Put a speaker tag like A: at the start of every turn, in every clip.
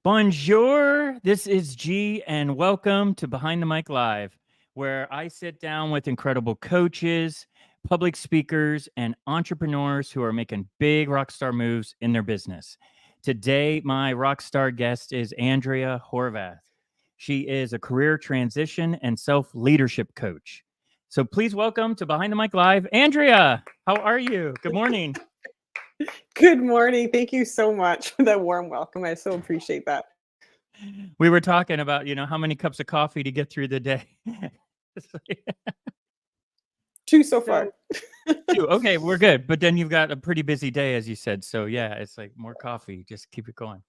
A: Bonjour, this is G, and welcome to Behind the Mic Live, where I sit down with incredible coaches, public speakers, and entrepreneurs who are making big rockstar moves in their business. Today, my rockstar guest is Andrea Horvath. She is a career transition and self leadership coach. So please welcome to Behind the Mic Live, Andrea. How are you? Good morning.
B: Good morning. Thank you so much for that warm welcome. I so appreciate that.
A: We were talking about, how many cups of coffee to get through the day.
B: Two so far.
A: Two. Okay, we're good. But then you've got a pretty busy day, as you said. So yeah, it's like more coffee. Just keep it going.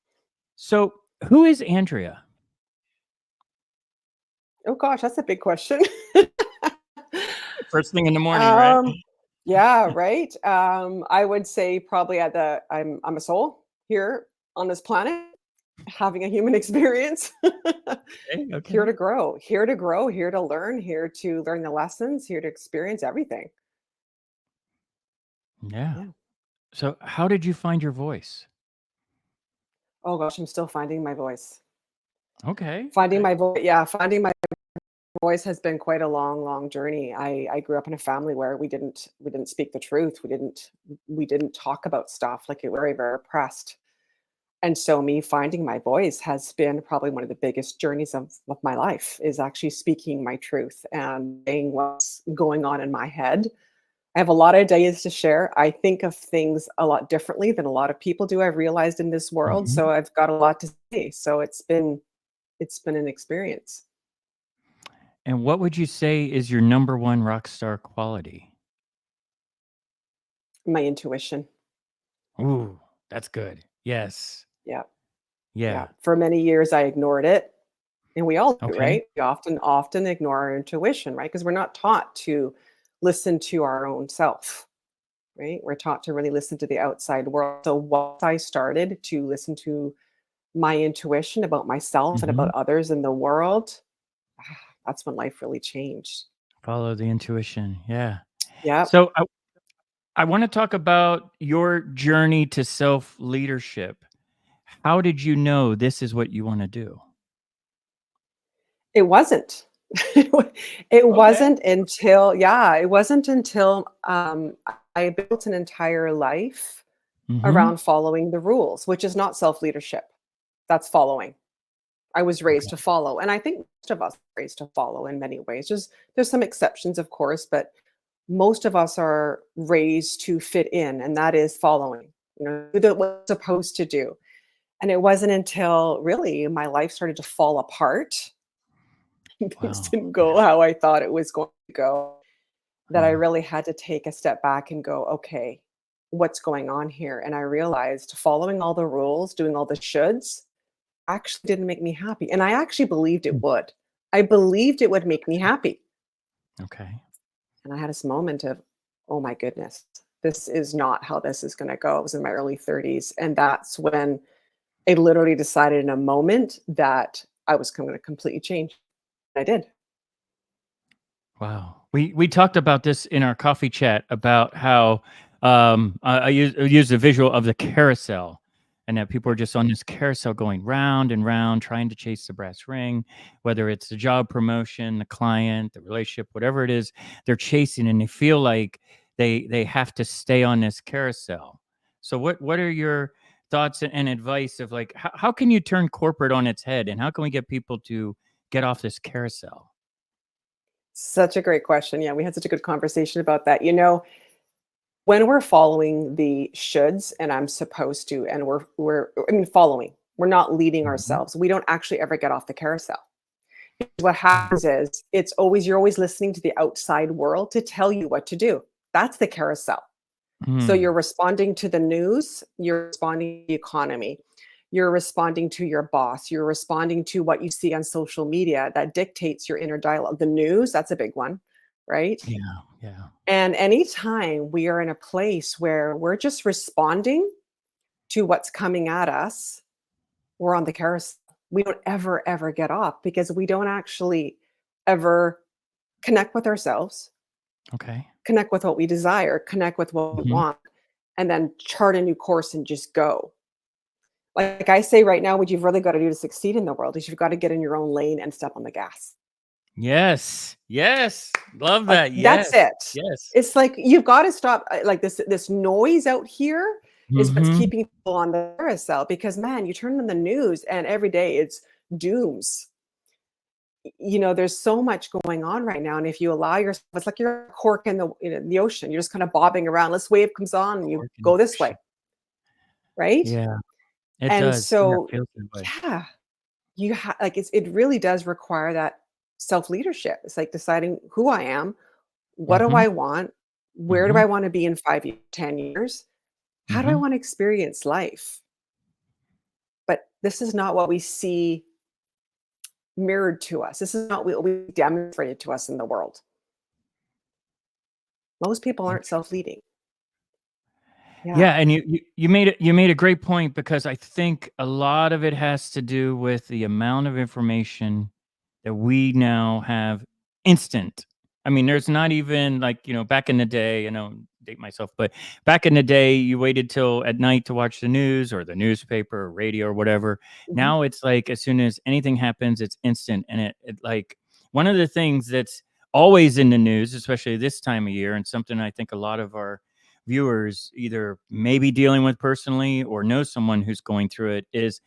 A: So who is Andrea?
B: Oh gosh, that's a big question.
A: First thing in the morning, right?
B: Yeah, right. I would say probably I'm a soul here on this planet, having a human experience.
A: Okay,
B: Here
A: okay.
B: to grow, here to grow, here to learn the lessons, here to experience everything.
A: Yeah.
B: Yeah.
A: So how did you find your voice?
B: Oh gosh, I'm still finding my voice.
A: Okay,
B: Finding
A: okay.
B: my voice. Yeah, finding my voice has been quite a long journey. I grew up in a family where we didn't speak the truth. We didn't talk about stuff, like, it very repressed. And so me finding my voice has been probably one of the biggest journeys of my life, is actually speaking my truth and saying what's going on in my head. I have a lot of ideas to share. I think of things a lot differently than a lot of people do, I've realized in this world.
A: Mhm.
B: So I've got a lot to say. So it's been an experience.
A: And what would you say is your number one rock star quality?
B: My intuition.
A: Ooh, that's good. Yes.
B: Yeah. Yeah,
A: Yeah.
B: for many years I ignored it, and we all do,
A: Okay.
B: right? We often ignore our intuition, right? Because we're not taught to listen to our own self, right? We're taught to really listen to the outside world. So once I started to listen to my intuition about myself and about
A: Hmm.
B: others in the world, that's when life really changed.
A: Follow the intuition. Yeah.
B: Yep.
A: So I want to talk about your journey to self leadership. How did you know this is what you want to do?
B: It wasn't. It
A: Okay.
B: wasn't until yeah, it wasn't until, I built an entire life
A: Hmm.
B: around following the rules, which is not self-leadership. That's following. I was raised to
A: Okay.
B: follow, and I think most of us are raised to follow in many ways. There's some exceptions, of course, but most of us are raised to fit in, and that is following. Do what you're supposed to do. And it wasn't until really my life started to fall apart, things
A: Wow.
B: didn't
A: Yeah.
B: go how I thought it was going to go, that I
A: Yeah.
B: really had to take a step back and go, okay, what's going on here? And I realized following all the rules, doing all the shoulds, actually didn't make me happy. And I actually believed
A: Hmm.
B: it would. I believed it would make me
A: Okay.
B: happy.
A: Okay.
B: And I had this moment of, oh my goodness, this is not how this is going to go. I was in my early 30s. And that's when I literally decided in a moment that I was going to completely change. I did.
A: Wow. We talked about this in our coffee chat about how I use the visual of the carousel, and that people
B: Yeah.
A: are just on this carousel going round and round trying to chase the brass ring, whether it's the job promotion, the client, the relationship, whatever it is, they're chasing, and they feel like they have to stay on this carousel. So what are your thoughts and advice of, like, how can you turn corporate on its head, and how can we get people to get off this carousel?
B: Such a great question. Yeah, we had such a good conversation about that. When we're following the shoulds and I'm supposed to, and following, we're not leading
A: Mhm.
B: ourselves. We don't actually ever get off the carousel. What happens is you're always listening to the outside world to tell you what to do. That's the carousel. So you're
A: Mm.
B: responding to the news, you're responding to the economy, you're responding to your boss, you're responding to what you see on social media that dictates your inner dialogue. The news, that's a big one, right?
A: Yeah, yeah.
B: And anytime we are in a place where we're just responding to what's coming at us, we're on the carousel. We don't ever get off because we don't actually ever connect with ourselves,
A: Okay.
B: connect with what we desire, connect with what we
A: Mhm.
B: want, and then chart a new course and just go. Like I say right now, what you've really got to do to succeed in the world is you've got to get in your own lane and step on the gas.
A: Yes. Yes. Love
B: Like
A: that.
B: that's
A: Yes.
B: it.
A: Yes.
B: It's like you've got to stop like this noise out here is what's
A: Mhm.
B: keeping people on the carousel because man, you turn on the news and every day it's dooms. There's so much going on right now, and if you allow yourself, it's like you're a cork in the ocean. You're just kind of bobbing around. This wave comes on, and you
A: Cork in the
B: go this way,
A: ocean.
B: right?
A: Yeah, it
B: And
A: does. Yeah, it
B: so,
A: feels that way.
B: yeah, it really does require that self leadership. It's like deciding who I am, what do
A: Mhm.
B: I want, where do
A: Mhm.
B: I want to be in 5 years, 10 years, how do I
A: Mhm.
B: want to experience life? But this is not what we see mirrored to us. This is not what we demonstrated to us in the world. Most people aren't self
A: Interesting.
B: leading. Yeah.
A: Yeah, and you made a great point because I think a lot of it has to do with the amount of information that we now have instant. I mean, there's not even like, back in the day, I don't date myself, but back in the day, you waited till at night to watch the news or the newspaper or radio or whatever.
B: Mhm.
A: Now it's like as soon as anything happens, it's instant. And it like one of the things that's always in the news, especially this time of year, and something I think a lot of our viewers either may be dealing with personally or know someone who's going through it is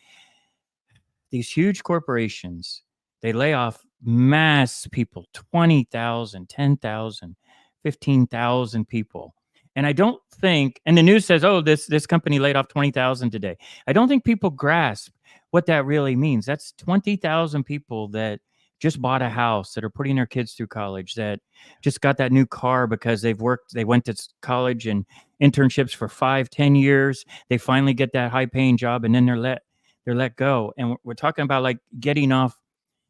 A: these huge corporations, they lay off mass people, 20,000, 10,000, 15,000 people. And I don't think, and the news says, oh, this company laid off 20,000 today. I don't think people grasp what that really means. That's 20,000 people that just bought a house, that are putting their kids through college, that just got that new car because they went to college and internships for 5, 10 years. They finally get that high paying job and then they're let go. And we're talking about like getting off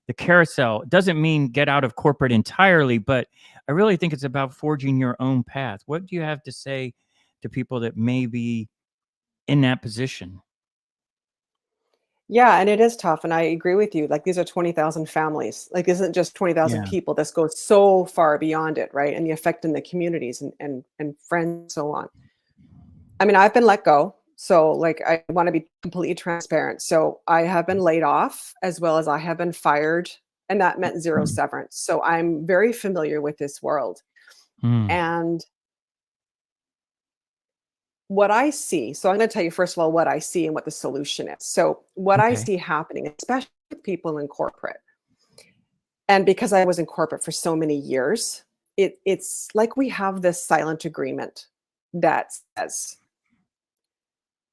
A: the carousel. It doesn't mean get out of corporate entirely, but I really think it's about forging your own path. What do you have to say to people that may be in that position?
B: Yeah, and it is tough, and I agree with you. Like these are 20,000 families. Like isn't just 20,000
A: Yeah.
B: people. This goes so far beyond it, right? And the effect in the communities and friends and so on. I mean, I've been let go. So like I want to be completely transparent. So I have been laid off as well as I have been fired, and that meant zero
A: Mm.
B: severance. So I'm very familiar with this world.
A: Mm.
B: And what I see, so I'm going to tell you first of all what I see and what the solution is. So what I
A: Okay.
B: see happening, especially with people in corporate, and because I was in corporate for so many years, it's like we have this silent agreement that says,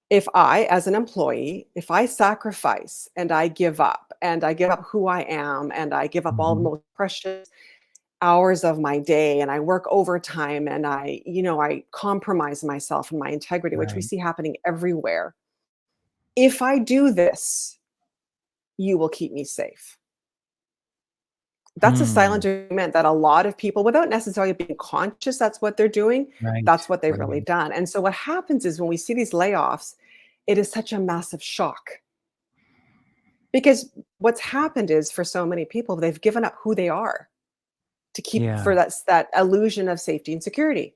B: if I, as an employee, if I sacrifice and I give up who I am, and I give up all the
A: Mhm.
B: most precious hours of my day, and I work overtime, and I compromise myself and my integrity, which we
A: Right.
B: see happening everywhere. If I do this, you will keep me safe. That's a silent
A: Mm.
B: agreement that a lot of people, without necessarily being conscious that's what they're doing,
A: Right.
B: that's what they've really
A: Right.
B: done. And so what happens is when we see these layoffs, it is such a massive shock because what's happened is for so many people, they've given up who they are to keep
A: Yeah.
B: for that illusion of safety and security.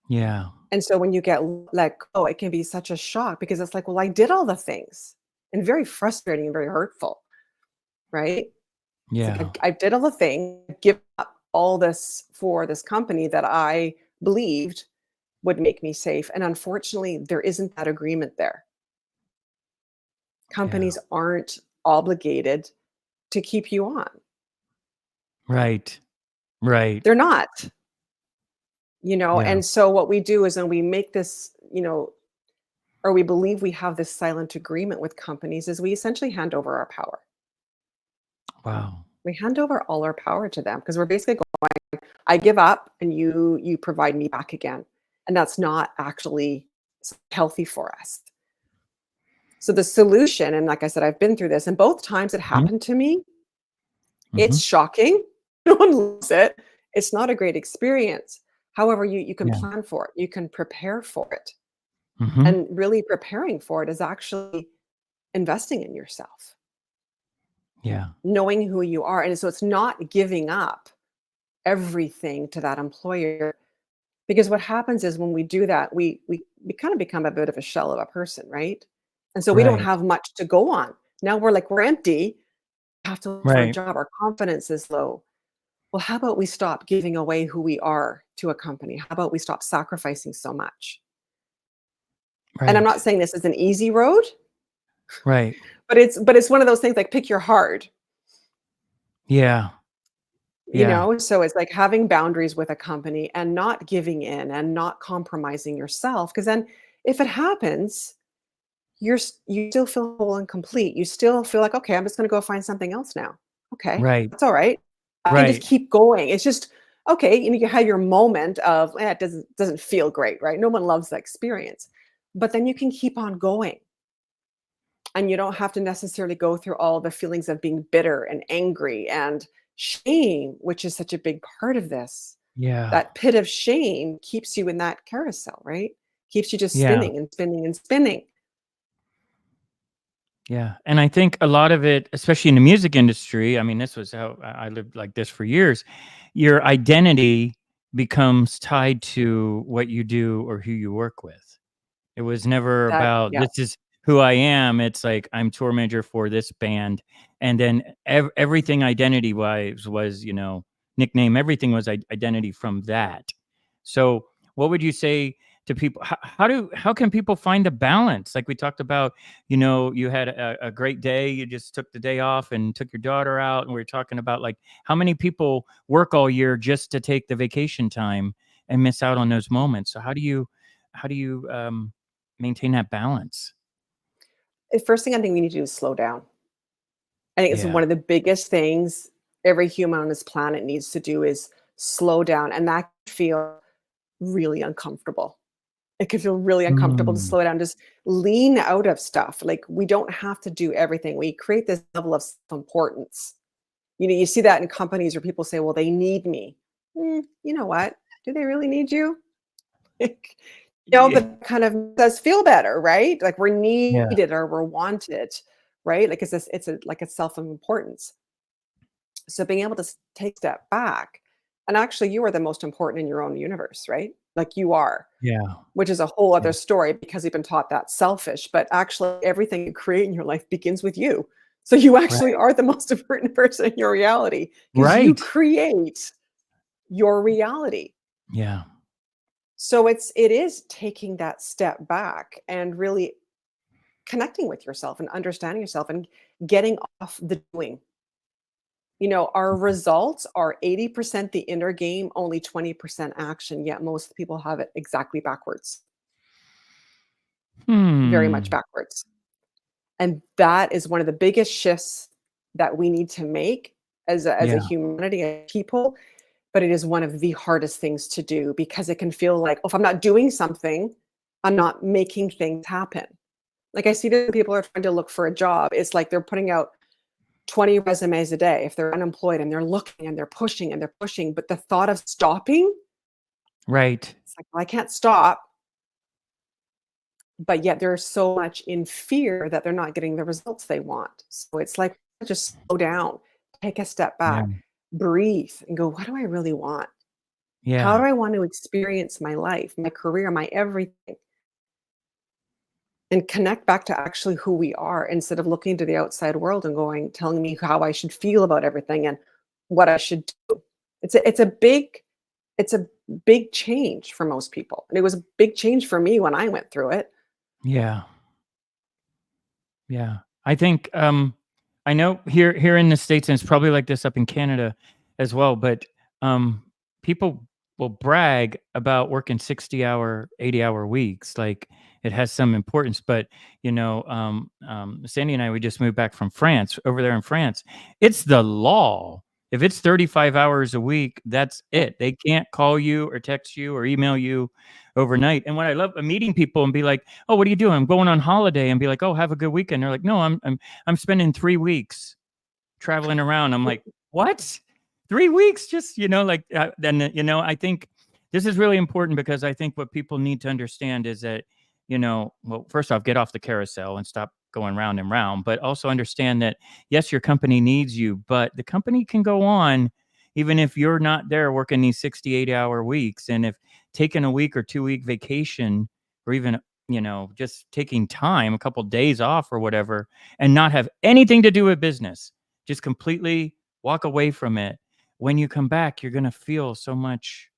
A: Yeah.
B: And so when you get let go, it can be such a shock because it's like, well, I did all the things and very frustrating and very hurtful, right? It's like
A: Yeah.
B: I did all the things, give up all this for this company that I believed would make me safe. And unfortunately, there isn't that agreement there.
A: Yeah.
B: Companies aren't obligated to keep you on.
A: Right. Right.
B: They're not,
A: Yeah.
B: and so what we do is when we make this, or we believe we have this silent agreement with companies is we essentially hand over our power.
A: Wow.
B: We hand over all our power to them because we're basically going, I give up and you provide me back again. And that's not actually healthy for us. So the solution, and like I said, I've been through this, and both times it
A: Mhm.
B: happened to me,
A: Mhm.
B: it's shocking. No one loves it. It's not a great experience. However, you can
A: Yeah.
B: plan for it. You can prepare for it.
A: Mhm.
B: And really preparing for it is actually investing in yourself,
A: Yeah.
B: knowing who you are. And so it's not giving up everything to that employer. Because what happens is when we do that, we kind of become a bit of a shell of a person, right? And so we don't
A: Right.
B: have much to go on. Now we're empty, have to look for a
A: Right.
B: job, our confidence is low. Well, how about we stop giving away who we are to a company? How about we stop sacrificing so much? And I'm not
A: Right.
B: saying this is an easy road,
A: Right.
B: but it's one of those things like pick your hard,
A: Yeah.
B: you
A: Yeah.
B: know? So it's like having boundaries with a company and not giving in and not compromising yourself. Because then if it happens, you still feel whole and complete. You still feel like, okay, I'm just gonna go find something else now. Okay,
A: Right.
B: that's all right. I can just
A: Right.
B: keep going. It's just okay, you had your moment of it doesn't feel great, right? No one loves that experience. But then you can keep on going. And you don't have to necessarily go through all the feelings of being bitter and angry and shame, which is such a big part of this.
A: Yeah.
B: That pit of shame keeps you in that carousel, right? Keeps you just
A: Yeah.
B: spinning and spinning and spinning.
A: Yeah. And I think a lot of it, especially in the music industry, I mean, this was how I lived like this for years. Your identity becomes tied to what you do or who you work with. It was never
B: That
A: about
B: yeah.
A: this is who I am. It's like I'm tour manager for this band, and then everything identity wise was nickname. Everything was identity from that. So, what would you say to people? How can people find the balance? Like we talked about, you had a great day. You just took the day off and took your daughter out, and we are talking about like how many people work all year just to take the vacation time and miss out on those moments. So how do you maintain that balance?
B: The first thing I think we need to do is slow down. I think it's
A: Yeah.
B: one of the biggest things every human on this planet needs to do is slow down, and that can feel really uncomfortable. It can feel really uncomfortable to
A: Mm.
B: slow down, just lean out of stuff. Like we don't have to do everything. We create this level of self-importance. You see that in companies where people say, "Well, they need me." You know what? Do they really need you? Like,
A: Yeah.
B: but kind of does feel better, right? Like we're
A: Yeah.
B: needed or we're wanted, right? Like it's a self of importance. So being able to take a step back, and actually, you are the most important in your own universe, right? Like you are,
A: Yeah.
B: which is a whole
A: Yeah.
B: other story because you've been taught that selfish. But actually, everything you create in your life begins with you. So you actually
A: Right.
B: are the most important person in your reality because you
A: Right.
B: create your reality.
A: Yeah.
B: So it is taking that step back and really connecting with yourself and understanding yourself and getting off the doing. Our results are 80% the inner game, only 20% action, yet most people have it exactly backwards, very much
A: Hmm.
B: backwards. And that is one of the biggest shifts that we need to make as a
A: Yeah.
B: humanity and people. But it is one of the hardest things to do because it can feel like, oh, if I'm not doing something, I'm not making things happen. Like I see that people are trying to look for a job. It's like they're putting out 20 resumes a day if they're unemployed and they're looking and they're pushing. But the thought of stopping,
A: Right.
B: it's like, well, I can't stop. But yet they're so much in fear that they're not getting the results they want. So it's like, just slow down, take a step
A: Yeah.
B: back, breathe, and go, what do I really want? How
A: Yeah.
B: do I want to experience my life, my career, my everything? And connect back to actually who we are instead of looking to the outside world and telling me how I should feel about everything and what I should do. It's a big change for most people. And it was a big change for me when I went through it.
A: Yeah. Yeah. I think I know here in the States, and it's probably like this up in Canada as well, but um people will brag about working 60-hour, 80-hour weeks. Like it has some importance. But Sandy and I, we just moved back from France. Over there in France, it's the law. If it's 35 hours a week, that's
B: Yeah.
A: it. They can't call you or text you or email you overnight. And what I love meeting people and be like, "Oh, what are you doing?" "I'm going on holiday," and be like, "Oh, have a good weekend." They're like, "No, I'm spending 3 weeks traveling around." I'm like, "What? 3 weeks?" Just like then I think this is really important because I think what people need to understand is that well, first off, get off the carousel and stop going round and round, but also understand that yes, your company needs you, but the company can go on even if you're not there working these 68-hour weeks. And if taking a week or 2-week vacation or even just taking time, a couple days off or whatever, and not have anything to do with business, just completely walk away from it. When you come back, you're going to feel so much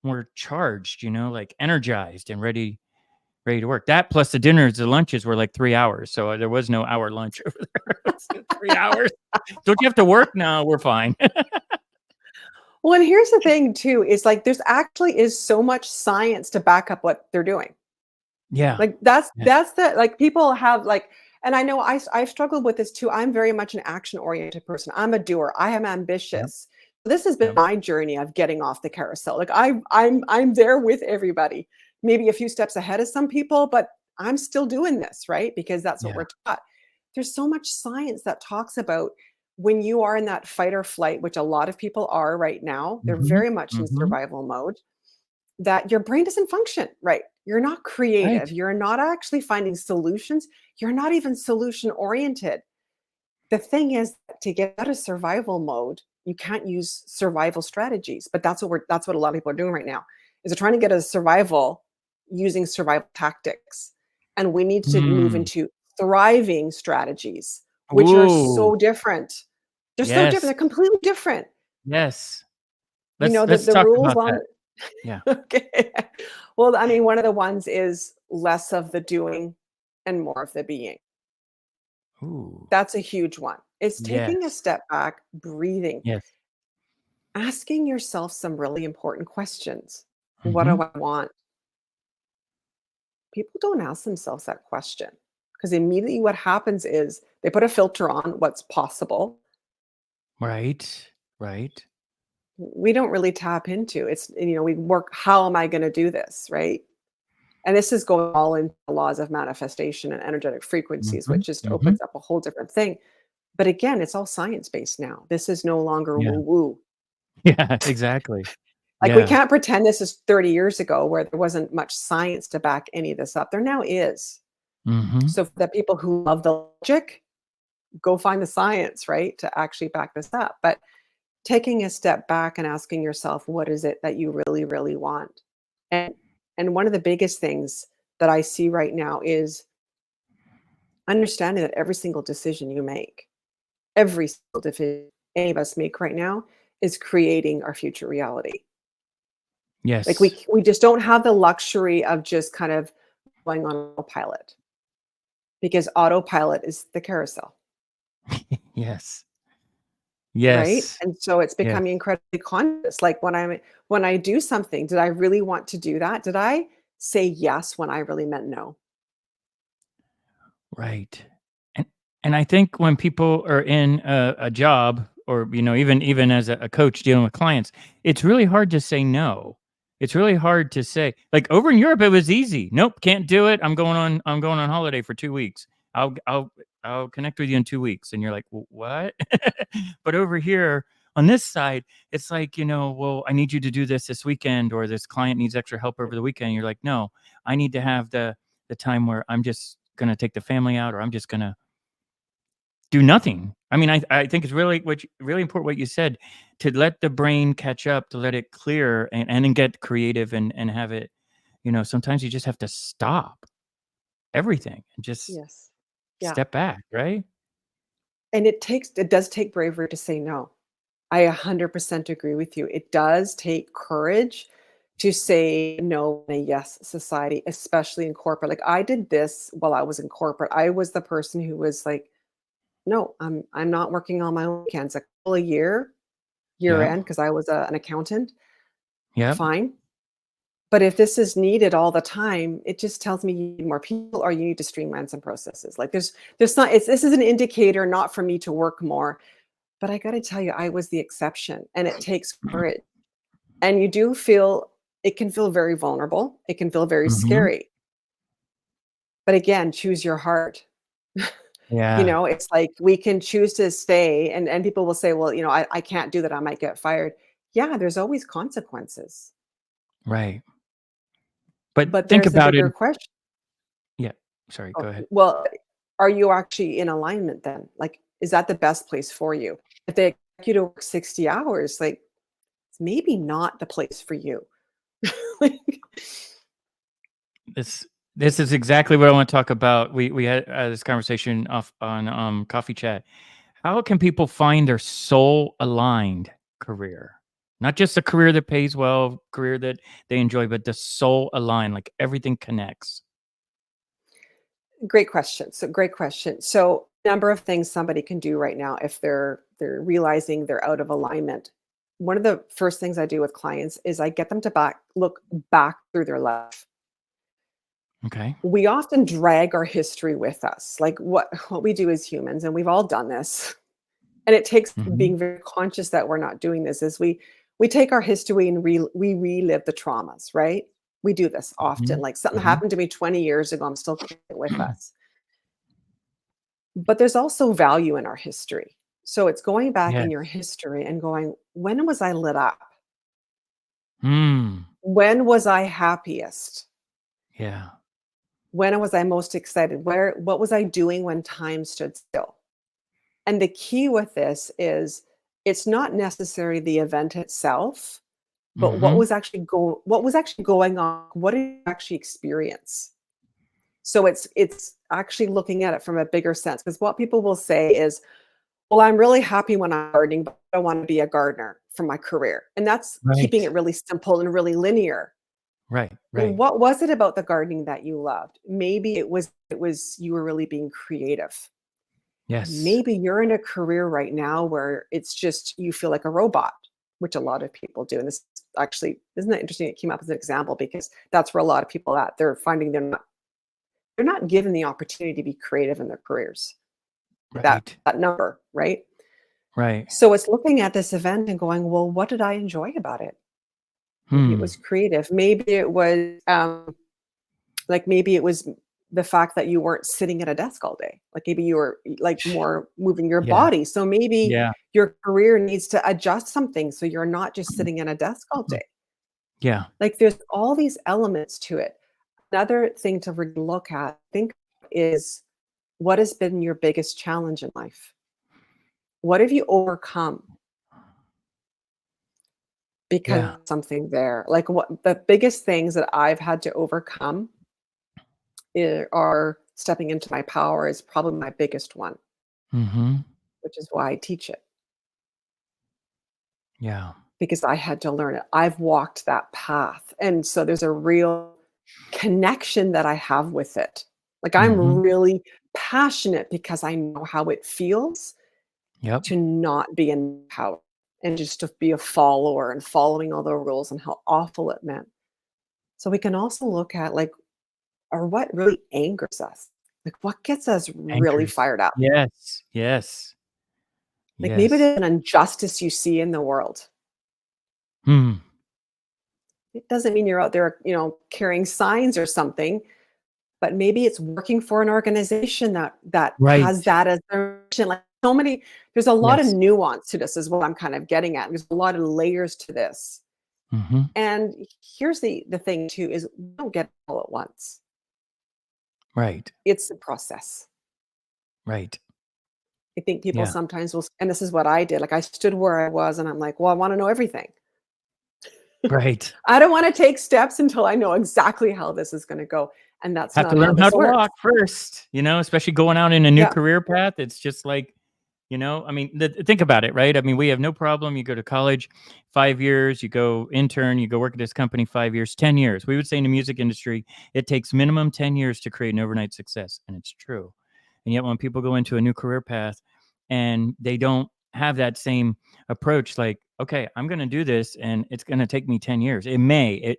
A: more charged, like energized and ready to work. That plus the dinners, the lunches were like 3 hours. So there was no hour lunch over there. It was 3 hours. Don't you have to work? No, we're fine.
B: Well, and here's the thing too, is like there's actually is so much science to back up what they're doing.
A: Yeah.
B: Like that's
A: Yeah.
B: that's the like people have like, and I know I've struggled with this too. I'm very much an action oriented person. I'm a doer. I am
A: Yep.
B: ambitious. This has been
A: Yep.
B: my journey of getting off the carousel. Like I'm there with everybody. Maybe a few steps ahead of some people, but I'm still doing this, right? Because that's what
A: Yeah.
B: we're taught. There's so much science that talks about when you are in that fight or flight, which a lot of people are right now. They're
A: Hmm.
B: very much in
A: Hmm.
B: survival mode, that your brain doesn't function right. You're not
A: Right.
B: creative. You're not actually finding solutions. You're not even solution oriented. The thing is, to get out of survival mode, you can't use survival strategies. But that's what a lot of people are doing right now. Is they're trying to get out of survival using survival tactics. And we need to move
A: Mm.
B: into thriving strategies, which are
A: Ooh.
B: so different. They're so different.
A: Yes.
B: They're completely different.
A: Yes.
B: You
A: Let's
B: know,
A: let's
B: the
A: talk
B: rules
A: about
B: on.
A: that. Yeah.
B: Okay. Well, I mean, one of the ones is less of the doing and more of the being.
A: Ooh.
B: That's a huge one. It's taking a
A: Yes.
B: step back, breathing,
A: Yes.
B: asking yourself some really important questions. What
A: Hmm.
B: do I want? People don't ask themselves that question because immediately what happens is they put a filter on what's possible.
A: Right. Right.
B: We don't really tap into it's, we work, how am I going to do this? Right. And this is going all into the laws of manifestation and energetic frequencies,
A: Hmm.
B: which just
A: Hmm.
B: opens up a whole different thing. But again, it's all science based now. This is no longer
A: Yeah.
B: woo woo.
A: Yeah. Exactly.
B: Like we
A: Yeah.
B: can't pretend this is 30 years ago where there wasn't much science to back any of this up. There now is.
A: Hmm.
B: So for the people who love the logic, go find the science, right? To actually back this up. But taking a step back and asking yourself, what is it that you really, really want? And and one of the biggest things that I see right now is understanding that every single decision you make, every single decision any of us make right now is creating our future reality. Like
A: Yes.
B: we just don't have the luxury of just kind of going on autopilot because autopilot is the carousel,
A: Yes.
B: right?
A: Yes.
B: And so it's
A: Yes.
B: becoming incredibly conscious. Like when I do something, did I really want to do that? Did I say yes when I really meant no?
A: Right. And and I think when people are in a job or even as a coach dealing with clients, it's really hard to say no. It's really hard to say like over in Europe it was easy. Nope, can't do it. I'm going on holiday for 2 weeks. I'll connect with you in 2 weeks and you're like, What?" But over here on this side, it's like, well, I need you to do this weekend or this client needs extra help over the weekend. You're like, "No, I need to have the time where I'm just gonna take the family out, or I'm just gonna do nothing." I mean, I think it's really important what you said, to let the brain catch up, to let it clear and then get creative and have it, sometimes you just have to stop everything and just
B: Yes. Yeah.
A: step back, right?
B: And it does take bravery to say no. I 100% agree with you. It does take courage to say no in a yes society, especially in corporate. Like I did this while I was in corporate. I was the person who was like, no, I'm not working on my weekends. A couple a year
A: Yep.
B: end, because I was an accountant.
A: Yep.
B: Fine. But if this is needed all the time, it just tells me you need more people or you need to streamline some processes. Like there's not this is an indicator not for me to work more. But I gotta tell you, I was the exception and it takes courage. And you do feel it can feel very vulnerable. It can feel very
A: Mhm.
B: scary. But again, choose your heart.
A: Yeah.
B: It's like we can choose to stay and people will say, well, I can't do that. I might get fired. Yeah, there's always consequences.
A: Right. But
B: But
A: think
B: there's a
A: about it.
B: bigger question.
A: Yeah. Sorry, go
B: Oh,
A: ahead.
B: well, are you actually in alignment then? Like, is that the best place for you? If they expect you to work 60 hours, like it's maybe not the place for you. Like,
A: It's This is exactly what I want to talk about. We had this conversation off on coffee chat. How can people find their soul aligned career? Not just a career that pays well, career that they enjoy, but the soul aligned, like everything connects.
B: Great question. So great question. So number of things somebody can do right now if they're realizing they're out of alignment. One of the first things I do with clients is I get them to look back through their life.
A: Okay.
B: We often drag our history with us. Like what we do as humans, and we've all done this. And it takes
A: Hmm.
B: being very conscious that we're not doing this, is we take our history and we relive the traumas, right? We do this often.
A: Hmm.
B: Like something
A: Hmm.
B: happened to me 20 years ago, I'm still carrying it with us. But there's also value in our history. So it's going back in
A: Yes.
B: your history and going, when was I lit up?
A: Hmm.
B: When was I happiest?
A: Yeah.
B: When was I most excited? What was I doing when time stood still? And the key with this is it's not necessarily the event itself, but
A: Hmm.
B: what was actually going on? What did you actually experience? So it's actually looking at it from a bigger sense, because what people will say is, well, I'm really happy when I'm gardening, but I don't want to be a gardener for my career. And that's keeping it
A: Right.
B: really simple and really linear.
A: Right.
B: Well,
A: Right.
B: what was it about the gardening that you loved? Maybe it was you were really being creative.
A: Yes.
B: Maybe you're in a career right now where it's just you feel like a robot, which a lot of people do. And this actually isn't that interesting? It came up as an example because that's where a lot of people at. They're finding they're not given the opportunity to be creative in their careers. That
A: Right.
B: that number, right?
A: Right.
B: So it's looking at this event and going, well, what did I enjoy about it? Maybe it
A: Hmm.
B: was creative. Maybe it was maybe it was the fact that you weren't sitting at a desk all day. Like maybe you were like more moving your
A: Yeah.
B: body. So maybe
A: Yeah.
B: your career needs to adjust something so you're not just sitting at a desk all
A: Mhm.
B: day.
A: Yeah.
B: Like there's all these elements to it. Another thing to really look at, think is what has been your biggest challenge in life? What have you overcome because
A: Yeah.
B: something there? Like what the biggest things that I've had to overcome are stepping into my power is probably my biggest one,
A: Hmm.
B: which is why I teach it,
A: Yeah.
B: because I had to learn it. I've walked that path. And so there's a real connection that I have with it. Like I'm
A: Hmm.
B: really passionate because I know how it feels
A: Yep.
B: to not be in power and just to be a follower and following all the rules and how awful it meant. So we can also look at like, or what really angers us? Like what gets us really
A: Anchors.
B: fired up?
A: Yes. Yes.
B: Like maybe
A: Yes.
B: there's an injustice you see in the world.
A: Hmm.
B: It doesn't mean you're out there, carrying signs or something, but maybe it's working for an organization that
A: Right.
B: has that as their mission. Like so many, there's a lot of
A: Yes.
B: nuance to this, is what I'm kind of getting at. There's a lot of layers to this.
A: Hmm.
B: And here's the thing too, is we don't get it all at once.
A: Right.
B: It's the process.
A: Right.
B: I think people
A: Yeah.
B: sometimes will, and this is what I did. Like I stood where I was and I'm like, well, I want to know everything.
A: Right.
B: I don't want to take steps until I know exactly how this is going to go. And that's
A: Have to
B: not how
A: learn how
B: this
A: to
B: works.
A: walk first, especially going out in a new
B: Yeah.
A: career path. It's just like, I mean, think about it, right? I mean, we have no problem. You go to college 5 years, you go intern, you go work at this company 5 years, 10 years. We would say in the music industry, it takes minimum 10 years to create an overnight success. And it's true. And yet when people go into a new career path and they don't have that same approach, like, okay, I'm going to do this and it's going to take me 10 years. It may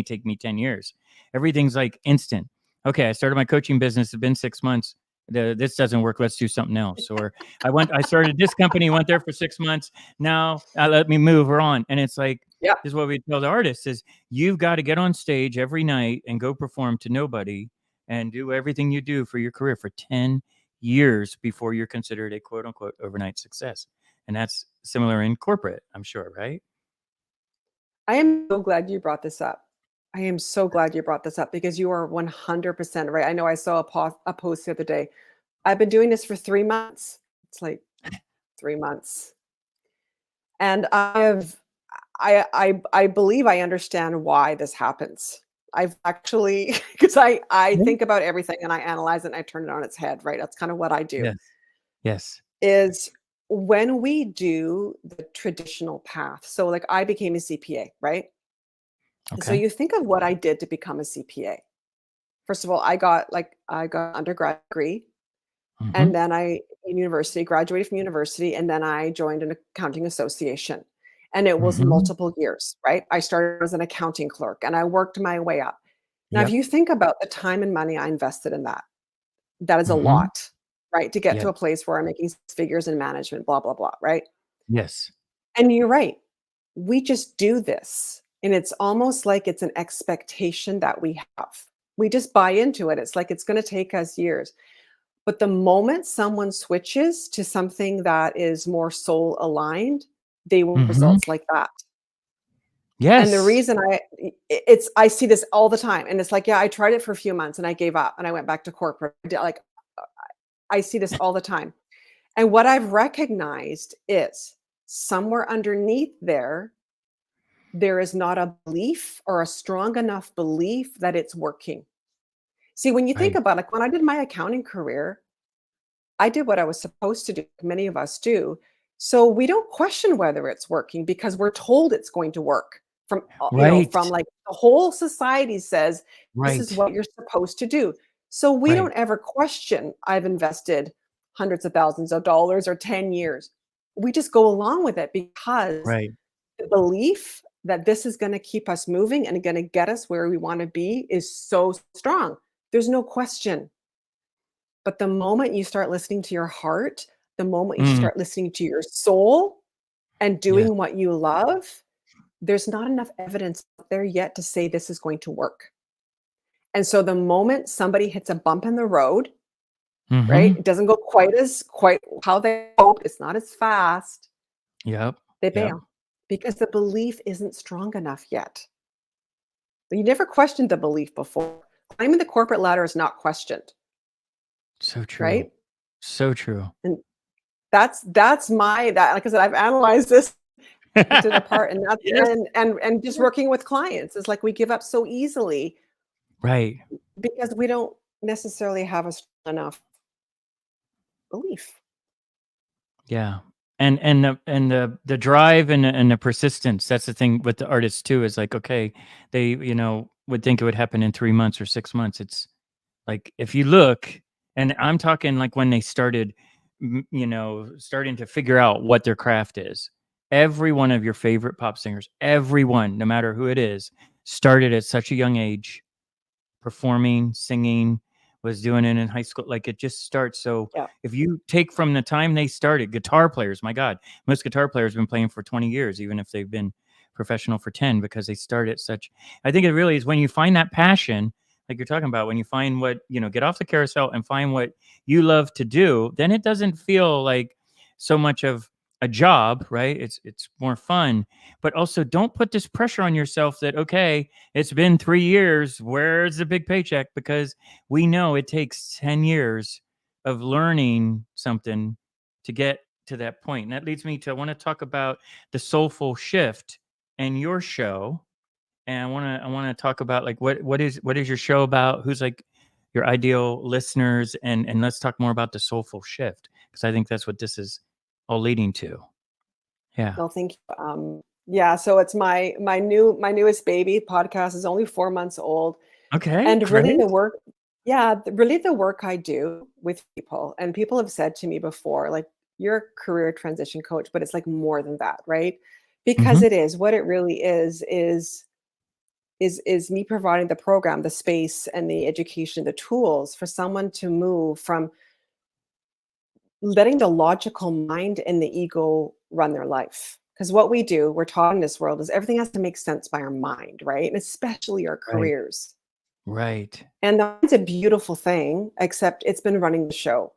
A: take me 10 years. Everything's like instant. Okay, I started my coaching business. It's been 6 months. This doesn't work. Let's do something else. Or I started this company, went there for 6 months. Now let me move her on. And it's like,
B: Yeah.
A: this is what we tell the artists is you've got to get on stage every night and go perform to nobody and do everything you do for your career for 10 years before you're considered a quote unquote overnight success. And that's similar in corporate, I'm sure, right?
B: I am so glad you brought this up. I am so glad you brought this up because you are 100% right. I know I saw a post the other day. I've been doing this for 3 months. It's like 3 months. And I believe I understand why this happens. I've actually, because I
A: Yeah.
B: think about everything and I analyze it and I turn it on its head, right? That's kind of what I do.
A: Yes. Yes.
B: Is when we do the traditional path. So like I became a CPA, right? So
A: Okay.
B: you think of what I did to become a CPA. First of all, I got undergrad degree, and
A: Mhm.
B: then I in university, graduated from university, and then I joined an accounting association. And it was
A: Mhm.
B: multiple years, right? I started as an accounting clerk and I worked my way up. Now, if
A: Yep.
B: you think about the time and money I invested in that, that is a
A: Mhm.
B: lot, right? To get to
A: Yep.
B: a place where I'm making six figures in management, blah, blah, blah, right?
A: Yes.
B: And you're right. We just do this. And it's almost like it's an expectation that we have. We just buy into it. It's like it's going to take us years. But the moment someone switches to something that is more soul aligned, they want
A: Mhm.
B: results like that. And the
A: Yes.
B: reason I see this all the time, and it's like, yeah, I tried it for a few months and I gave up and I went back to corporate. I see this all the time. And what I've recognized is somewhere underneath there, there is not a belief or a strong enough belief that it's working. See, when you think
A: Right.
B: about, like, when I did my accounting career, I did what I was supposed to do, many of us do. So we don't question whether it's working because we're told it's going to work from,
A: Right.
B: from like the whole society says this is
A: Right.
B: what you're supposed to do. So we
A: Right.
B: don't ever question, I've invested hundreds of thousands of dollars or 10 years. We just go along with it because
A: Right.
B: the belief that this is going to keep us moving and going to get us where we want to be is so strong. There's no question. But the moment you start listening to your heart, the moment you
A: Mm.
B: start listening to your soul and
A: Yes.
B: doing what you love, there's not enough evidence out there yet to say this is going to work. And so the moment somebody hits a bump in the road, right?
A: Mhm.
B: It doesn't go quite how they hoped, it's not as fast,
A: Yep.
B: they
A: Yep.
B: bail because the belief isn't strong enough yet. You never questioned the belief before. Climbing the corporate ladder is not questioned,
A: So true.
B: right?
A: So true.
B: And that's my that like I said, I've analyzed this, picked it apart, and that's
A: Yes.
B: and just working with clients is like we give up so easily
A: Right.
B: because we don't necessarily have a strong enough belief.
A: Yeah. And the drive and the persistence, that's the thing with the artists too, is like, okay, they, would think it would happen in 3 months or 6 months. It's like, if you look, and I'm talking like when they started, starting to figure out what their craft is. Every one of your favorite pop singers, everyone, no matter who it is, started at such a young age performing, singing, was doing it in high school. Like, it just starts. So
B: Yeah.
A: if you take from the time they started, guitar players, my God, most guitar players have been playing for 20 years, even if they've been professional for 10, because they started at such. I think it really is when you find that passion, like you're talking about, when you find what, get off the carousel and find what you love to do, then it doesn't feel like so much of a job, right? It's more fun, but also don't put this pressure on yourself that, okay, it's been 3 years. Where's the big paycheck? Because we know it takes 10 years of learning something to get to that point. And that leads me to, I want to talk about the soulful shift and your show. And I want to talk about, like, what is your show about? Who's like your ideal listeners? And let's talk more about the soulful shift, because I think that's what this is all leading to. Yeah.
B: No, thank you. Yeah, so it's my newest baby. Podcast is only 4 months old.
A: Okay,
B: And really
A: great.
B: the work yeah, really the work I do with people, and people have said to me before, like, "You're a career transition coach," but it's, like, more than that, right? Because
A: Hmm.
B: it is. What it really is me providing the program, the space, and the education, the tools for someone to move from letting the logical mind and the ego run their life. Because what we do, we're taught in this world, is everything has to make sense by our mind, right? And especially our
A: Right.
B: careers.
A: Right.
B: And that's a beautiful thing, except it's been running the show.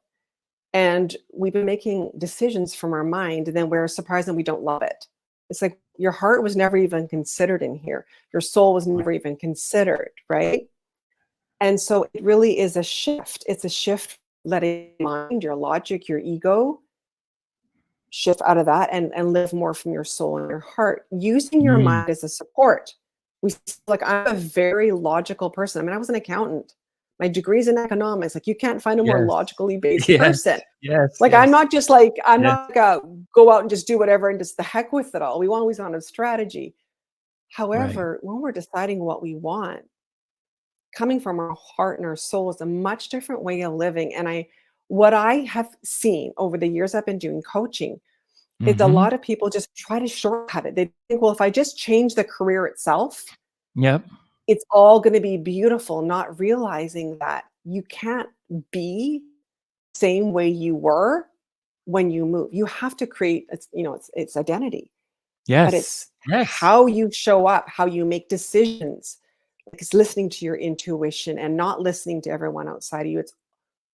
B: And we've been making decisions from our mind, and then we're surprised and we don't love it. It's like your heart was never even considered in here. Your soul was
A: Right.
B: never even considered, right? And so it really is a shift. It's a shift letting your mind, your logic, your ego shift out of that and live more from your soul and your heart, using your
A: Mm,
B: mind as a support. Like, I'm a very logical person. I mean, I was an accountant. My degree's in economics. Like, you can't find a more
A: Yes.
B: logically based
A: Yes.
B: person.
A: Yes.
B: Like, I'm
A: Yes.
B: not just like, I'm
A: Yes.
B: not like a go out and just do whatever and just the heck with it all. We always want a strategy.
A: Right.
B: However, when we're deciding what we want, coming from our heart and our soul is a much different way of living. And what I have seen over the years I've been doing coaching is a
A: Mhm.
B: lot of people just try to shortcut it. They think, well, if I just change the career itself,
A: Yep.
B: it's all going to be beautiful, not realizing that you can't be same way you were when you move. You have to create it's identity, but
A: Yes.
B: it's
A: Yes.
B: how you show up, how you make decisions. Like, it's listening to your intuition and not listening to everyone outside of you. It's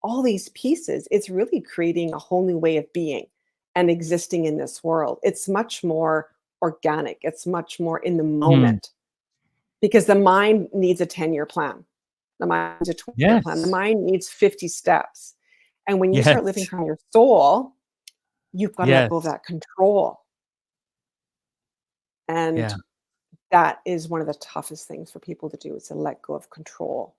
B: all these pieces. It's really creating a whole new way of being and existing in this world. It's much more organic. It's much more in the
A: Mm.
B: moment because the mind needs a 10-year plan. The mind needs a 20-year plan. The
A: Yes.
B: mind needs 50 steps. And when you start living
A: Yes.
B: from your soul, you've got to let go of
A: Yes.
B: that control. And
A: Yeah.
B: that is one of the toughest things for people to do is to let go of control.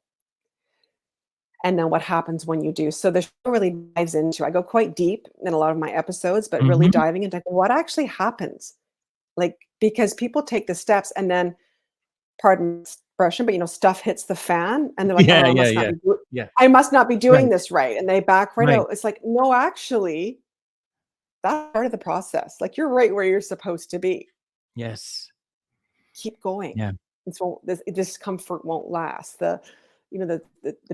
B: And then what happens when you do? So the show really dives into, I go quite deep in a lot of my episodes, but really
A: Mhm.
B: diving into what actually happens. Like, because people take the steps and then, pardon my expression, but stuff hits the fan and they're like,
A: Yeah,
B: oh,
A: yeah, yeah. Yeah.
B: I must not be doing
A: Right.
B: this right. And they back right
A: Right.
B: out. It's like, no, actually, that's part of the process. Like, you're right where you're supposed to be.
A: Yes.
B: Keep going.
A: Yeah.
B: And so this discomfort won't last. The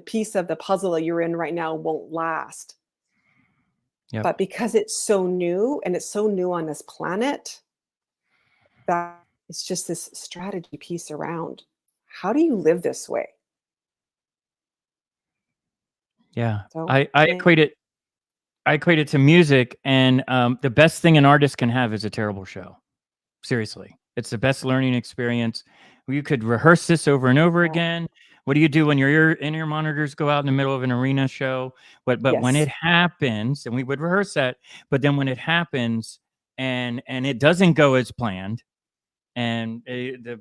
B: piece of the puzzle that you're in right now won't last.
A: Yep.
B: But because it's so new and it's so new on this planet, that it's just this strategy piece around how do you live this way?
A: Yeah.
B: So,
A: I equate it to music, and, the best thing an artist can have is a terrible show. Seriously. It's the best learning experience. You could rehearse this over and over
B: yeah,
A: again. What do you do when your in-ear monitors go out in the middle of an arena show? But when it
B: yes,
A: happens, and we would rehearse that, but then when it happens and it doesn't go as planned, and, the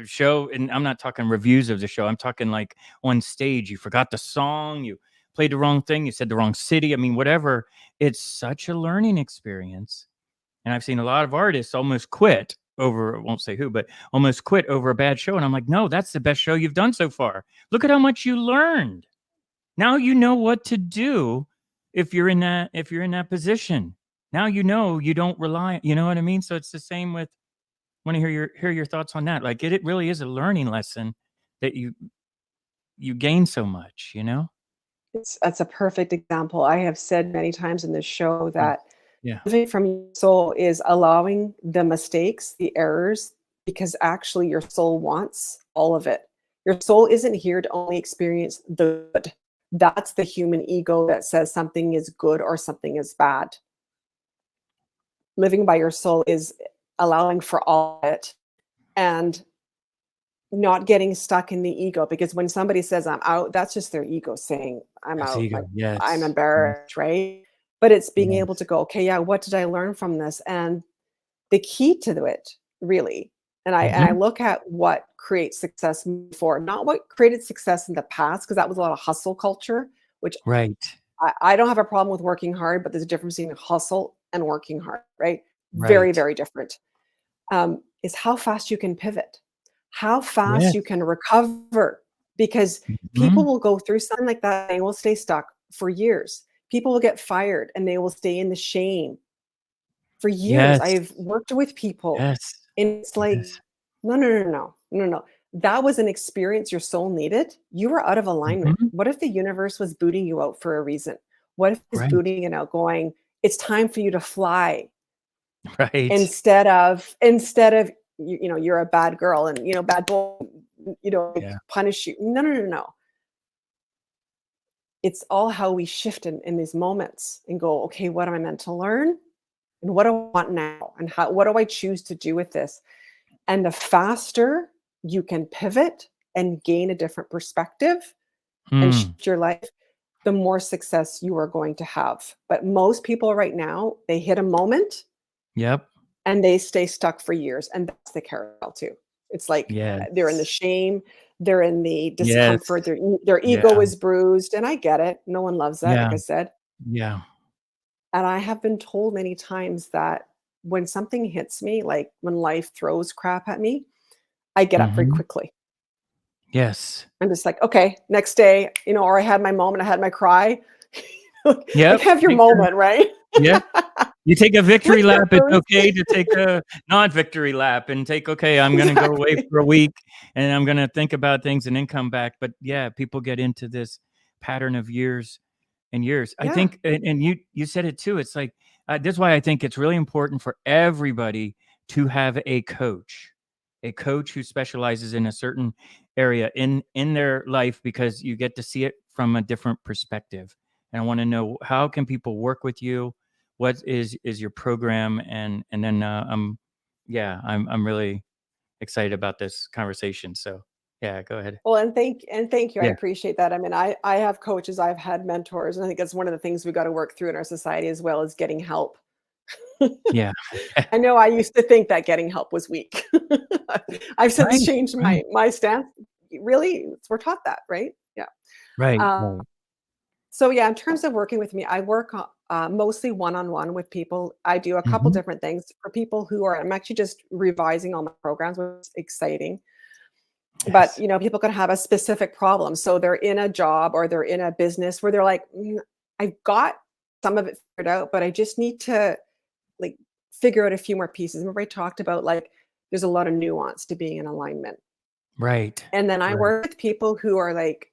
A: show, and I'm not talking reviews of the show, I'm talking like on stage, you forgot the song, you played the wrong thing, you said the wrong city, I mean, whatever. It's such a learning experience, and I've seen a lot of artists almost quit over, I won't say who, but almost quit over a bad show. And I'm like, no, that's the best show you've done so far. Look at how much you learned. Now you know what to do if you're in that position. Now you don't rely, you know what I mean? So it's the same with, want to hear your thoughts on that. Like it really is a learning lesson that you gain so much, you know?
B: that's a perfect example. I have said many times in this show
A: Mm.
B: that
A: Yeah.
B: living from your soul is allowing the mistakes, the errors, because actually your soul wants all of it. Your soul isn't here to only experience the good. That's the human ego that says something is good or something is bad. Living by your soul is allowing for all of it and not getting stuck in the ego, because when somebody says I'm out, that's just their ego saying I'm
A: That's
B: out, like
A: ego.
B: I'm
A: Yes. Yes.
B: embarrassed, right? But it's being able to
A: Yes.
B: go, okay, yeah, what did I learn from this? And the key to it, really, and I
A: Hmm.
B: look at what creates success moving forward, not what created success in the past, because that was a lot of hustle culture, which
A: Right.
B: I don't have a problem with working hard, but there's a difference between hustle and working hard, right? Very,
A: Right.
B: very different. Is how fast you can pivot, how fast
A: Yes.
B: you can recover, because people
A: Mhm.
B: will go through something like that and they will stay stuck for years. People will get fired and they will stay in the shame for years.
A: Yes.
B: I've worked with people,
A: Yes.
B: and it's like,
A: Yes.
B: no, no, no, no, no, no. That was an experience your soul needed. You were out of alignment.
A: Mhm.
B: What if the universe was booting you out for a reason? What if it's
A: Right.
B: booting it out, going, it's time for you to fly,
A: Right.
B: instead of you're a bad girl and bad boy, like,
A: Yeah.
B: punish you. No, no, no, no. It's all how we shift in these moments and go, okay, what am I meant to learn? And what do I want now? And what do I choose to do with this? And the faster you can pivot and gain a different perspective and
A: Mm.
B: shift your life, the more success you are going to have. But most people right now, they hit a moment
A: Yep.
B: and they stay stuck for years. And that's the carousel too. It's like they're in the
A: Yes.
B: shame, they're in the
A: Yes.
B: discomfort, their ego
A: Yeah.
B: is bruised, and I get it. No one loves that, like
A: Yeah.
B: I said.
A: Yeah.
B: And I have been told many times that when something hits me, like when life throws crap at me, I get up very
A: Mhm.
B: quickly.
A: Yes.
B: I'm just like, okay, next day, or I had my moment, I had my cry. Like,
A: Yep.
B: have your
A: Take your
B: moment, right?
A: Yeah. You take a victory
B: Once
A: lap,
B: that
A: it's
B: burns
A: okay to take a non-victory lap and take, "Okay, I'm gonna go away
B: exactly.
A: for a week, and I'm gonna think about things and then come back." But, yeah, people get into this pattern of years and years. I
B: Yeah.
A: think and you said it too, it's like, that's why I think it's really important for everybody to have a coach who specializes in a certain area in their life because you get to see it from a different perspective. And I wanna know, how can people work with you? What is your program? And then, yeah, I'm really excited about this conversation, so, yeah, go ahead.
B: Well, and thank you. I
A: Yeah,
B: appreciate that. I mean, I have coaches, I've had mentors, and I think that's one of the things we got to work through in our society as well as getting help.
A: yeah.
B: I know I used to think that getting help was weak. I've since
A: Right,
B: changed
A: right,
B: my stance. Really, we're taught that, right? Yeah.
A: right,
B: Uh,
A: right.
B: so yeah, in terms of working with me, I work mostly one-on-one with people. I do a couple
A: Mhm.
B: different things for people who are. I'm actually just revising all my programs, which is exciting. But,
A: Yes.
B: people can have a specific problem. So they're in a job or they're in a business where they're like, I've got some of it figured out, but I just need to like figure out a few more pieces. Remember I talked about like there's a lot of nuance to being in alignment.
A: Right,
B: And then I
A: right,
B: work with people who are like,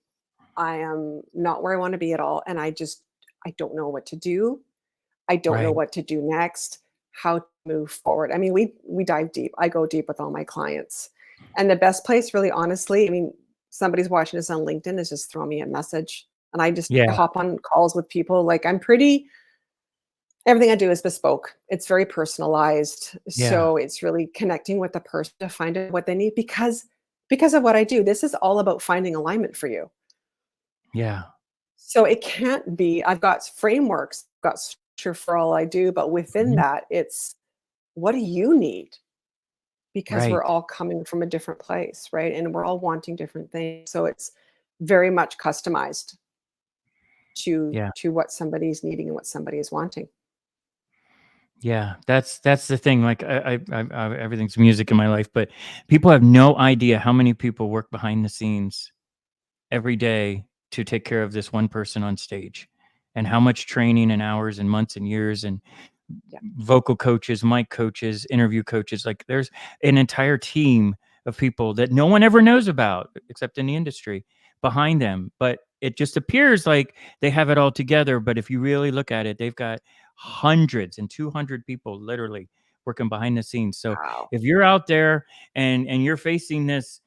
B: I am not where I want to be at all. And I don't know what to do. I don't know
A: right.
B: what to do next, how to move forward. I mean, we dive deep. I go deep with all my clients. And the best place really honestly, I mean, somebody's watching this on LinkedIn is just throw me a message and I just
A: Yeah,
B: hop on calls with people. Like I'm pretty everything I do is bespoke. It's very personalized.
A: yeah,
B: So it's really connecting with the person to find out what they need because of what I do. This is all about finding alignment for you.
A: yeah.
B: So it can't be I've got frameworks, got structure for all I do, but within
A: Mhm.
B: that, it's what do you need? Because we're
A: Right.
B: all coming from a different place, right? And we're all wanting different things. So it's very much customized
A: Yeah,
B: to what somebody's needing and what somebody is wanting.
A: yeah. That's the thing, like, everything's music in my life, but people have no idea how many people work behind the scenes every day to take care of this one person on stage, and how much training and hours and months and years and
B: Yeah.
A: vocal coaches, mic coaches, interview coaches, like there's an entire team of people that no one ever knows about except in the industry behind them. But it just appears like they have it all together. But if you really look at it, they've got hundreds and 200 people literally working behind the scenes. So
B: Wow.
A: if you're out there and you're facing this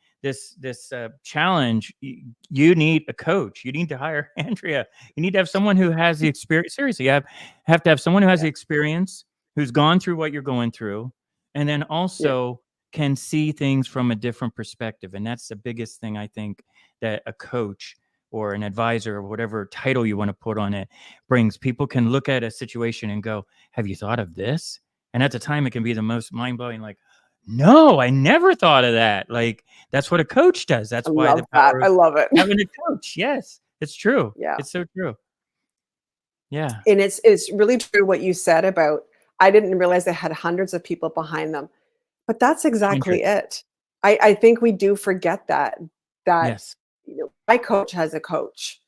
A: challenge, you need a coach. You need to hire Andrea. You need to have someone who has the experience. Seriously, you have to have someone who has
B: Yeah.
A: the experience, who's gone through what you're going through, and then
B: Yeah.
A: also can see things from a different perspective. And that's the biggest thing I think that a coach or an advisor or whatever title you want to put on it brings. People can look at a situation and go, "Have you thought of this?" And at the time, it can be the most mind blowing, like, "No, I never thought of that." Like, that's what a coach does.
B: I
A: That's why
B: love
A: the
B: that.
A: power
B: I
A: of
B: love it.
A: having a coach. Yes, it's true.
B: Yeah.
A: It's so true. Yeah.
B: And it's really true what you said about I didn't realize they had hundreds of people behind them. But that's exactly
A: Hundreds.
B: it. I think we do forget that,
A: Yes.
B: my coach has a coach.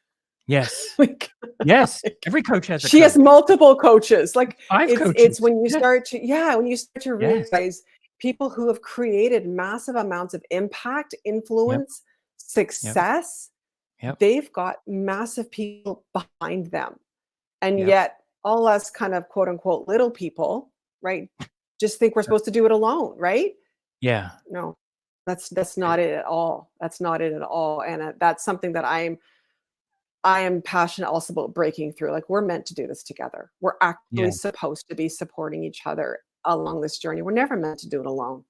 A: Yes.
B: Like
A: Yes.
B: like,
A: Every coach has a
B: she has
A: coach.
B: multiple coaches. Like,
A: 5
B: it's
A: coaches.
B: when you
A: Yes.
B: start to yeah, when you start to
A: Yes.
B: realize people who have created massive amounts of impact,
A: Yep.
B: influence,
A: Yep.
B: success,
A: Yep.
B: they've got massive people behind them. And
A: Yep.
B: yet all us kind of quote unquote little people, right, just think we're supposed to do it alone, right?
A: Yeah.
B: No, that's
A: Right.
B: not it at all. That's not it at all. And that's something that I am passionate also about breaking through. Like we're meant to do this together. We're actually
A: Yeah.
B: supposed to be supporting each other along this journey. We're never meant to do it alone.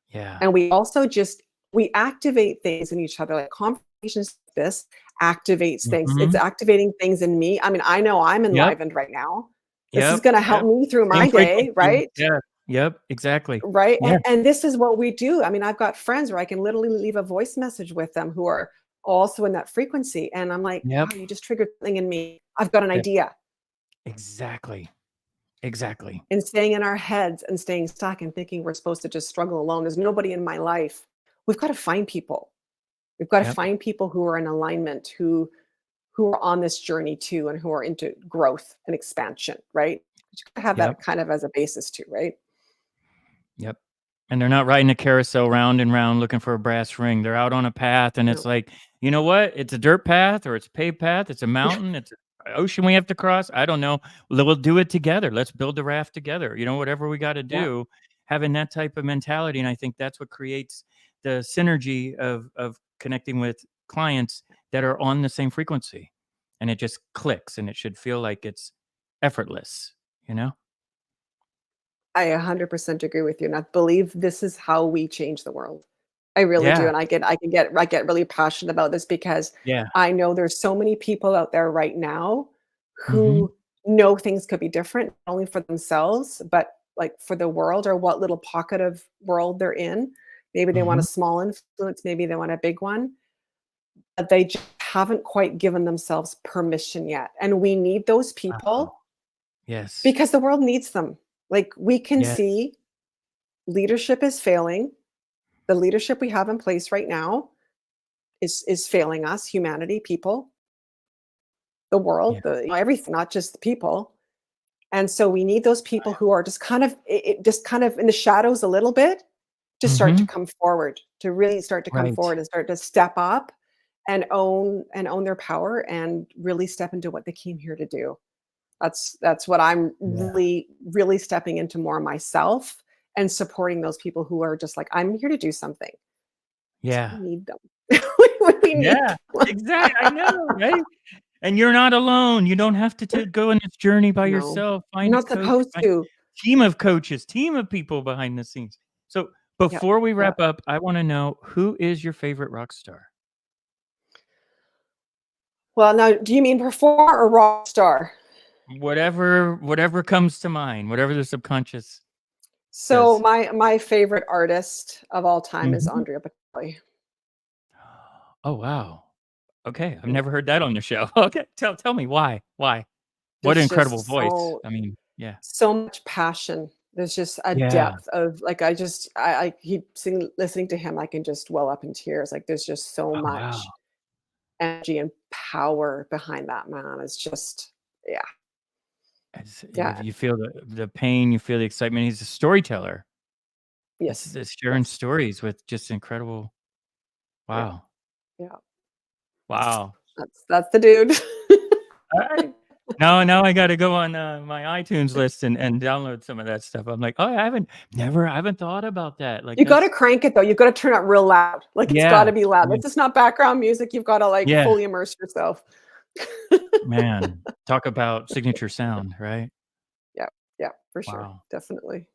A: Yeah.
B: And we also just we activate things in each other, like conversations like this activates things. It's
A: Mhm.
B: activating things in me. I mean, I know I'm
A: Yep.
B: enlivened right now. This is
A: Yep.
B: going to help
A: Yep.
B: me through
A: Same
B: my day,
A: frequency.
B: right?
A: Yeah. Yep. Exactly.
B: Right?
A: Yeah.
B: And this is what we do. I mean, I've got friends where I can literally leave a voice message with them who are also in that frequency. And I'm like,
A: Yep.
B: wow, you just triggered something in me. I've got an
A: Yep.
B: idea.
A: Exactly. Exactly.
B: And staying in our heads and staying stuck and thinking we're supposed to just struggle alone. There's nobody in my life. We've got to find people. We've got to
A: Yep.
B: find people who are in alignment, who are on this journey too, and who are into growth and expansion, right? You gotta have
A: Yep.
B: that kind of as a basis too, right?
A: Yep. And they're not riding a carousel round and round looking for a brass ring. They're out on a path and it's
B: No.
A: like, you know what? It's a dirt path or it's a paved path. It's a mountain. It's an ocean we have to cross. I don't know. We'll do it together. Let's build the raft together. You know, whatever we got to
B: Yeah.
A: do, having that type of mentality. And I think that's what creates the synergy of connecting with clients that are on the same frequency. And it just clicks and it should feel like it's effortless, you know?
B: I 100% agree with you, and I believe this is how we change the world. I really do,
A: Yeah.
B: and I get really passionate about this because
A: Yeah.
B: I know there's so many people out there right now
A: Hmm.
B: who know things could be different, not only for themselves, but, like, for the world or what little pocket of world they're in. Maybe they want
A: Hmm.
B: a small influence, maybe they want a big one, but they just haven't quite given themselves permission yet, and we need those
A: Wow.
B: people
A: Yes.
B: because the world needs them. Like, we can
A: Yes.
B: see leadership is failing. The leadership we have in place right now is failing us, humanity, people, the world,
A: Yeah.
B: everything, not just the people. And so we need those people who are just kind of just kind of in the shadows a little bit to start to
A: Mhm.
B: come forward, to really start to come
A: Right.
B: forward and start to step up and own their power and really step into what they came here to do. That's what I'm
A: Yeah.
B: really stepping into more myself and supporting those people who are just like, I'm here to do something. We
A: Yeah.
B: need them. We need
A: Yeah.
B: them.
A: Exactly. I know, right? And you're not alone. You don't have to go on this journey by
B: No,
A: yourself.
B: you're
A: Find a
B: not
A: coach,
B: supposed
A: find
B: to.
A: team of coaches, team of people behind the scenes. So,
B: Yep,
A: before we
B: yep.
A: wrap up, I wanna know who is your favorite rock star?
B: Well, now do you mean performer or rock star?
A: Whatever comes to mind, whatever the subconscious
B: So
A: says.
B: my favorite artist of all time is
A: Mhm.
B: Andrea Bocelli.
A: Oh, wow. Okay, I've
B: Yeah,
A: never heard that on the show. Okay, tell me why? Why? What an
B: there's
A: incredible
B: just
A: voice. I mean, yeah.
B: so much passion. There's just a
A: Yeah.
B: depth of like I keep singing listening to him, I can just well up in tears. Like there's just so
A: Oh, wow.
B: much energy and power behind that man. It's just yeah,
A: It's
B: yeah.
A: you feel the pain, you feel the excitement. He's a storyteller.
B: Yes.
A: It's sharing
B: Yes.
A: stories with just incredible
B: Yeah.
A: wow.
B: Yeah.
A: Wow.
B: That's the dude.
A: Alright. Now I gotta go on, my iTunes list and download some of that stuff. I'm like, "Oh, I haven't thought about that." Like,
B: You gotta
A: that's
B: crank it though, you gotta turn it real loud, like, it's
A: yeah.
B: gotta be loud,
A: Yeah.
B: this is not background music, you've gotta, like,
A: Yeah.
B: fully immerse yourself.
A: Man, talk about signature sound, right?
B: Yeah, yeah, for sure,
A: Wow.
B: definitely.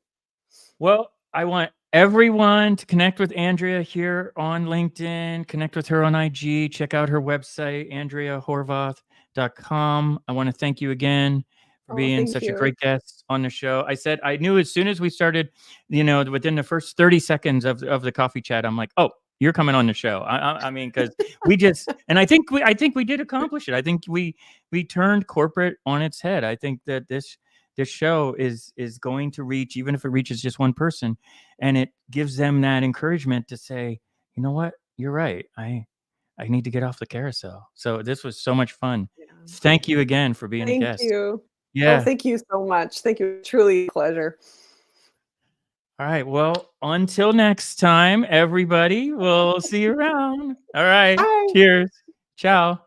A: Well, I want everyone to connect with Andrea here on LinkedIn, connect with her on IG, check out her website, andreahorvath.com. I want to thank you again for
B: Oh,
A: being
B: thank
A: such a
B: you.
A: great guest on the show. I said I knew as soon as we started, within the first 30 seconds of the coffee chat, I'm like, oh, you're coming on the show. I mean, because we just, and I think we did accomplish it. I think we turned corporate on its head. I think that this show is going to reach, even if it reaches just one person, and it gives them that encouragement to say, you know what, you're right, I need to get off the carousel. So this was so much fun.
B: Yeah,
A: Thank you again for being a
B: thank
A: guest.
B: you. Oh,
A: Yeah.
B: thank you so much, thank you, truly a pleasure.
A: All right, well, until next time, everybody, we'll see you around. All right,
B: Bye.
A: cheers. Ciao.